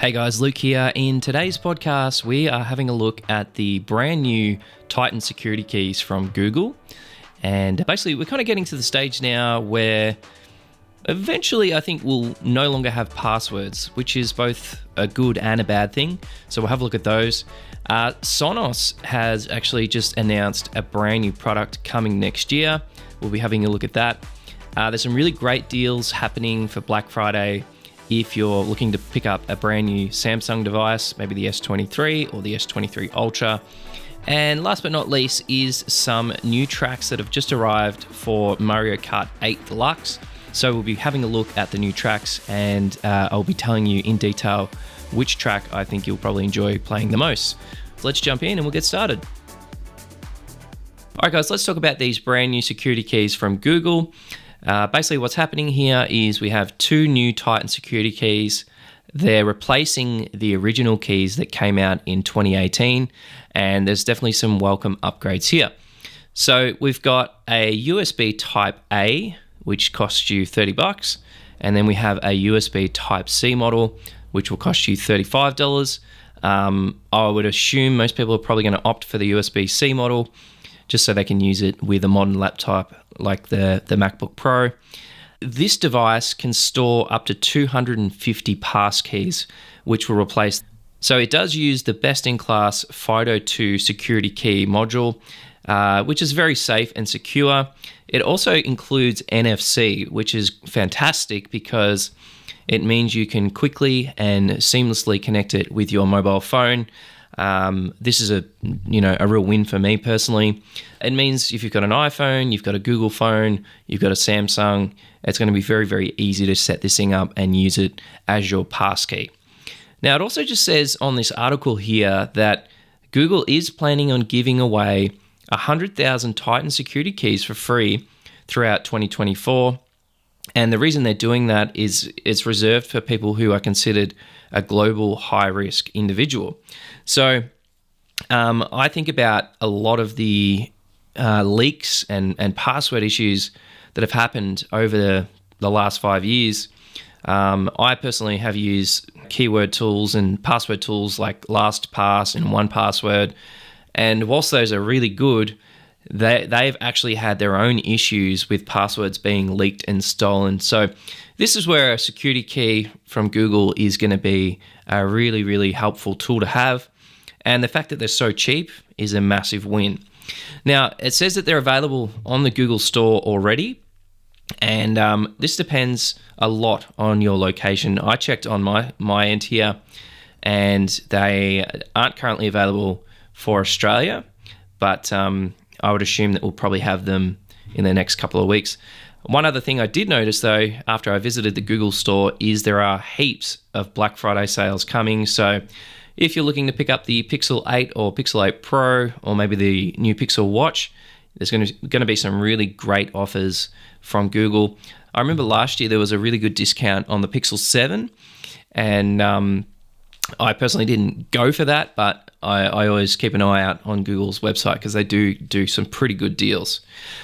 Hey guys, Luke here. In today's podcast, we are having a look at the brand new Titan security keys from Google. And basically, we're kind of getting to the stage now where eventually I think we'll no longer have passwords, which is both a good and a bad thing. So we'll have a look at those. SONOS has actually just announced a brand new product coming next year. We'll be having a look at that. There's some really great deals happening for Black Friday if you're looking to pick up a brand new Samsung device, maybe the S23 or the S23 Ultra. And last but not least is some new tracks that have just arrived for Mario Kart 8 Deluxe. So we'll be having a look at the new tracks, and I'll be telling you in detail which track I think you'll probably enjoy playing the most. So let's jump in and we'll get started. All right, guys, let's talk about these brand new security keys from Google. Basically, what's happening here is we have two new Titan security keys. They're replacing the original keys that came out in 2018, and there's definitely some welcome upgrades here. So we've got a USB Type A, which costs you $30, and then we have a USB Type C model, which will cost you $35. I would assume most people are probably going to opt for the USB-C model, just so they can use it with a modern laptop like the MacBook Pro. This device can store up to 250 passkeys, which will replace. So it does use the best-in-class FIDO2 security key module, which is very safe and secure. It also includes NFC, which is fantastic because it means you can quickly and seamlessly connect it with your mobile phone. This is a real win for me personally. It means if you've got an iPhone, you've got a Google phone, you've got a Samsung, it's going to be very, very easy to set this thing up and use it as your passkey. Now, it also just says on this article here that Google is planning on giving away 100,000 Titan security keys for free throughout 2024. And the reason they're doing that is it's reserved for people who are considered a global high-risk individual. So I think about a lot of the leaks and password issues that have happened over the last 5 years. I personally have used keyword tools and password tools like LastPass and 1Password. And whilst those are really good, they've actually had their own issues with passwords being leaked and stolen. So this is where a security key from Google is going to be a really, really helpful tool to have. And the fact that they're so cheap is a massive win. Now, it says that they're available on the Google Store already. And this depends a lot on your location. I checked on my end here, and they aren't currently available for Australia, but I would assume that we'll probably have them in the next couple of weeks. One other thing I did notice, though, after I visited the Google Store, is there are heaps of Black Friday sales coming. So if you're looking to pick up the Pixel 8 or Pixel 8 Pro, or maybe the new Pixel Watch, there's going to be some really great offers from Google. I remember last year there was a really good discount on the Pixel 7, and I personally didn't go for that, but I always keep an eye out on Google's website because they do some pretty good deals.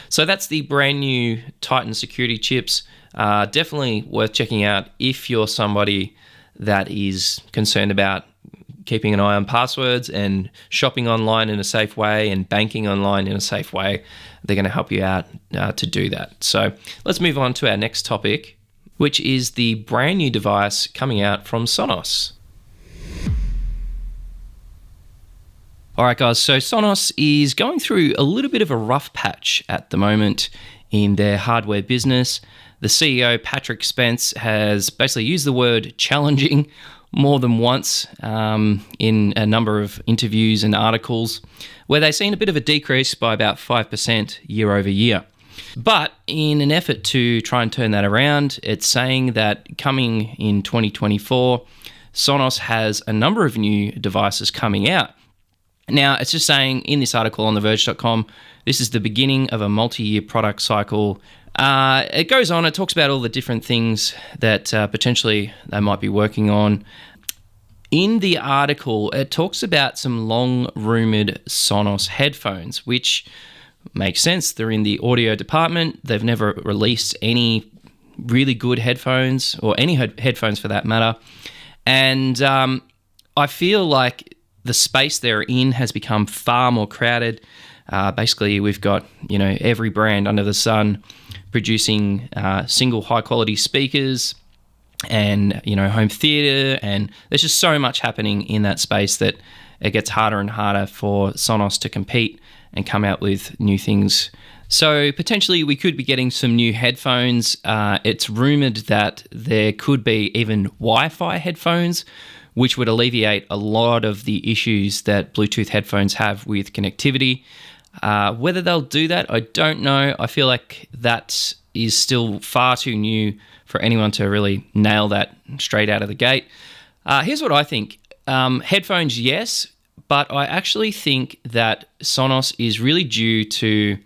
So that's the brand new Titan security chips. Definitely worth checking out if you're somebody that is concerned about keeping an eye on passwords and shopping online in a safe way and banking online in a safe way. They're going to help you out to do that. So let's move on to our next topic, which is the brand new device coming out from SONOS. All right, guys, so SONOS is going through a little bit of a rough patch at the moment in their hardware business. The CEO, Patrick Spence, has basically used the word challenging more than once in a number of interviews and articles, where they've seen a bit of a decrease by about 5% year over year. But in an effort to try and turn that around, it's saying that coming in 2024, SONOS has a number of new devices coming out. Now, it's just saying in this article on TheVerge.com, this is the beginning of a multi-year product cycle. It goes on, it talks about all the different things that potentially they might be working on. In the article, it talks about some long-rumored SONOS headphones, which makes sense. They're in the audio department. They've never released any really good headphones, or any headphones for that matter. And I feel like the space they're in has become far more crowded. Basically, we've got, every brand under the sun producing single high-quality speakers and, home theater. And there's just so much happening in that space that it gets harder and harder for Sonos to compete and come out with new things. So potentially we could be getting some new headphones. It's rumored that there could be even Wi-Fi headphones, which would alleviate a lot of the issues that Bluetooth headphones have with connectivity. Whether they'll do that, I don't know. I feel like that is still far too new for anyone to really nail that straight out of the gate. Here's what I think. Headphones, yes, but I actually think that Sonos is really due to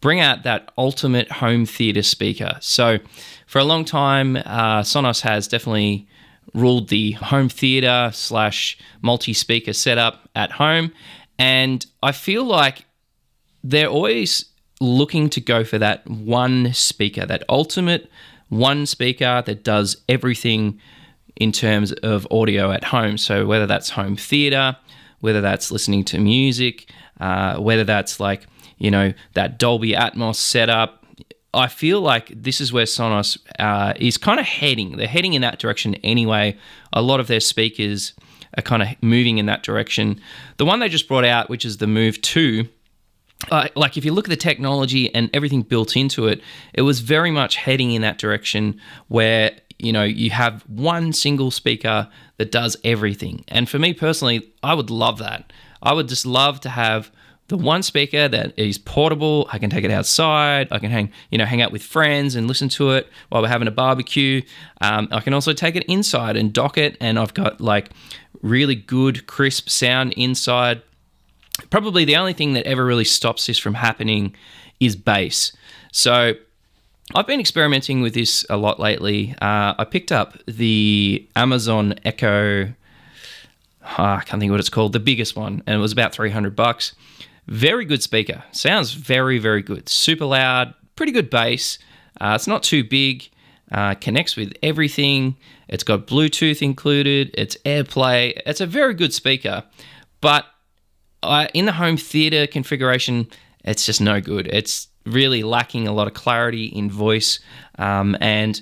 bring out that ultimate home theater speaker. So for a long time, Sonos has definitely ruled the home theater / multi-speaker setup at home. And I feel like they're always looking to go for that one speaker, that ultimate one speaker that does everything in terms of audio at home. So whether that's home theater, whether that's listening to music, whether that's that Dolby Atmos setup, I feel like this is where Sonos is kind of heading. They're heading in that direction anyway. A lot of their speakers are kind of moving in that direction. The one they just brought out, which is the Move 2, if you look at the technology and everything built into it, it was very much heading in that direction where, you have one single speaker that does everything. And for me personally, I would love that. I would just love to have the one speaker that is portable. I can take it outside. I can hang out with friends and listen to it while we're having a barbecue. I can also take it inside and dock it, and I've got really good crisp sound inside. Probably the only thing that ever really stops this from happening is bass. So I've been experimenting with this a lot lately. I picked up the Amazon Echo, I can't think of what it's called, the biggest one, and it was about $300. Very good speaker. Sounds very, very good. Super loud, pretty good bass. It's not too big. Connects with everything. It's got Bluetooth included. It's AirPlay. It's a very good speaker. But in the home theater configuration, it's just no good. It's really lacking a lot of clarity in voice. And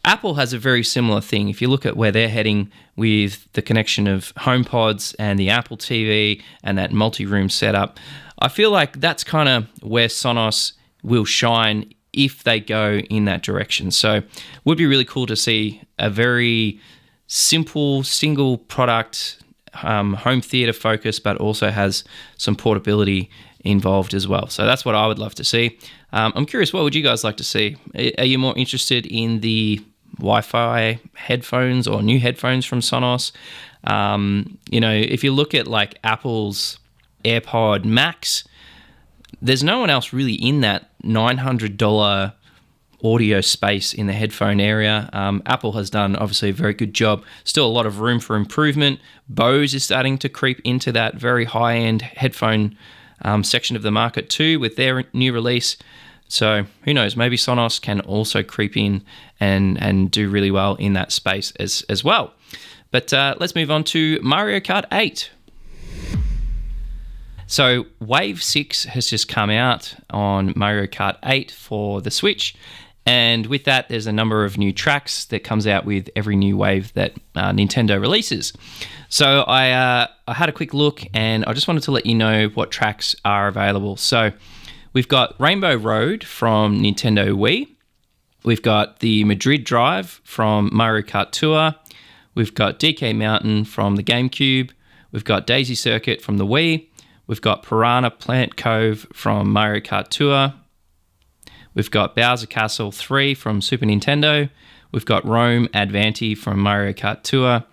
Apple has a very similar thing. If you look at where they're heading with the connection of HomePods and the Apple TV and that multi-room setup, I feel like that's kind of where Sonos will shine if they go in that direction. So it would be really cool to see a very simple, single product, home theater focus, but also has some portability involved as well. So that's what I would love to see. I'm curious, what would you guys like to see? Are you more interested in the Wi-Fi headphones or new headphones from Sonos? If you look at Apple's AirPod Max, there's no one else really in that $900 audio space in the headphone area. Apple has done obviously a very good job. Still a lot of room for improvement. Bose is starting to creep into that very high-end headphone section of the market too with their new release. So who knows, maybe Sonos can also creep in and do really well in that space as well. But let's move on to Mario Kart 8. So Wave 6 has just come out on Mario Kart 8 for the Switch. And with that, there's a number of new tracks that comes out with every new wave that Nintendo releases. So I had a quick look, and I just wanted to let you know what tracks are available. So we've got Rainbow Road from Nintendo Wii. We've got the Madrid Drive from Mario Kart Tour. We've got DK Mountain from the GameCube. We've got Daisy Circuit from the Wii. We've got Piranha Plant Cove from Mario Kart Tour. We've got Bowser Castle 3 from Super Nintendo. We've got Rome Advanti from Mario Kart Tour.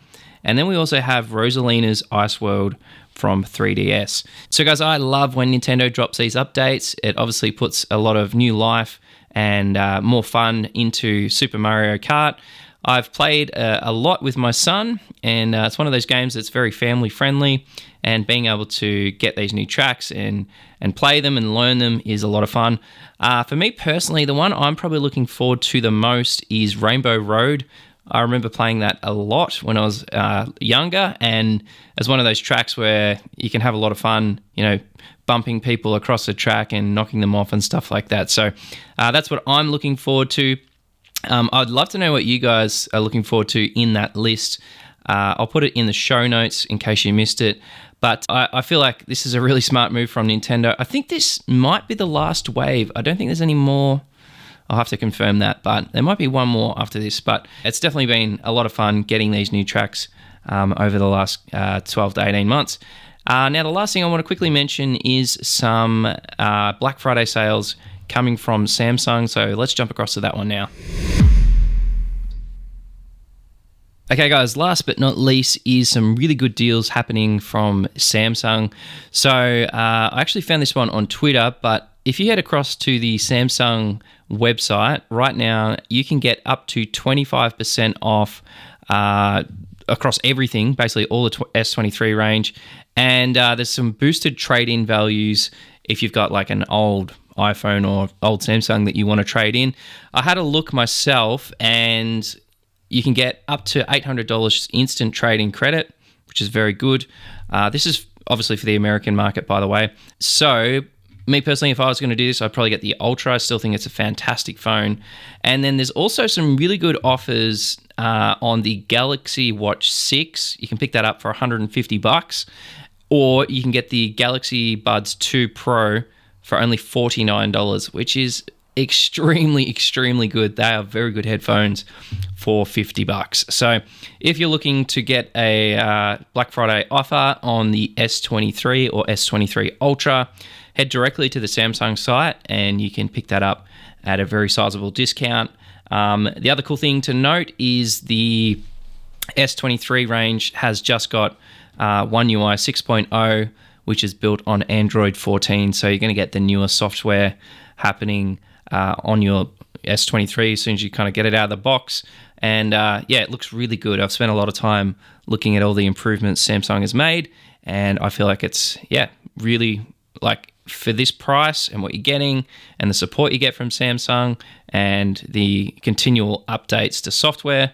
And then we also have Rosalina's Ice World from 3DS. So guys, I love when Nintendo drops these updates. It obviously puts a lot of new life and more fun into Super Mario Kart. I've played a lot with my son, and it's one of those games that's very family friendly, and being able to get these new tracks and play them and learn them is a lot of fun. For me personally, the one I'm probably looking forward to the most is Rainbow Road. I remember playing that a lot when I was younger, and it's one of those tracks where you can have a lot of fun, bumping people across the track and knocking them off and stuff like that. So that's what I'm looking forward to. I'd love to know what you guys are looking forward to in that list. I'll put it in the show notes in case you missed it. But I feel like this is a really smart move from Nintendo. I think this might be the last wave. I don't think there's any more. I'll have to confirm that, but there might be one more after this. But it's definitely been a lot of fun getting these new tracks over the last 12 to 18 months. Now, the last thing I want to quickly mention is some Black Friday sales coming from Samsung. So let's jump across to that one now. Okay, guys, last but not least is some really good deals happening from Samsung. So I actually found this one on Twitter, but if you head across to the Samsung website right now, you can get up to 25% off across everything, basically all the S23 range. And there's some boosted trade-in values if you've got like an old iPhone or old Samsung that you want to trade in. I had a look myself, and you can get up to $800 instant trade-in credit, which is very good. This is obviously for the American market, by the way. So me personally, if I was going to do this, I'd probably get the Ultra. I still think it's a fantastic phone. And then there's also some really good offers on the Galaxy Watch 6. You can pick that up for $150, or you can get the Galaxy Buds 2 Pro for only $49, which is extremely, extremely good. They are very good headphones for $50. So if you're looking to get a Black Friday offer on the S23 or S23 Ultra, head directly to the Samsung site and you can pick that up at a very sizable discount. The other cool thing to note is the S23 range has just got One UI 6.0, which is built on Android 14. So you're going to get the newer software happening on your S23 as soon as you kind of get it out of the box. And it looks really good. I've spent a lot of time looking at all the improvements Samsung has made, and I feel like it's, really, like, for this price and what you're getting and the support you get from Samsung and the continual updates to software,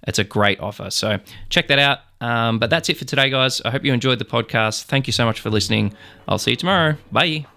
it's a great offer. So check that out. But that's it for today, guys. I hope you enjoyed the podcast. Thank you so much for listening. I'll see you tomorrow. Bye.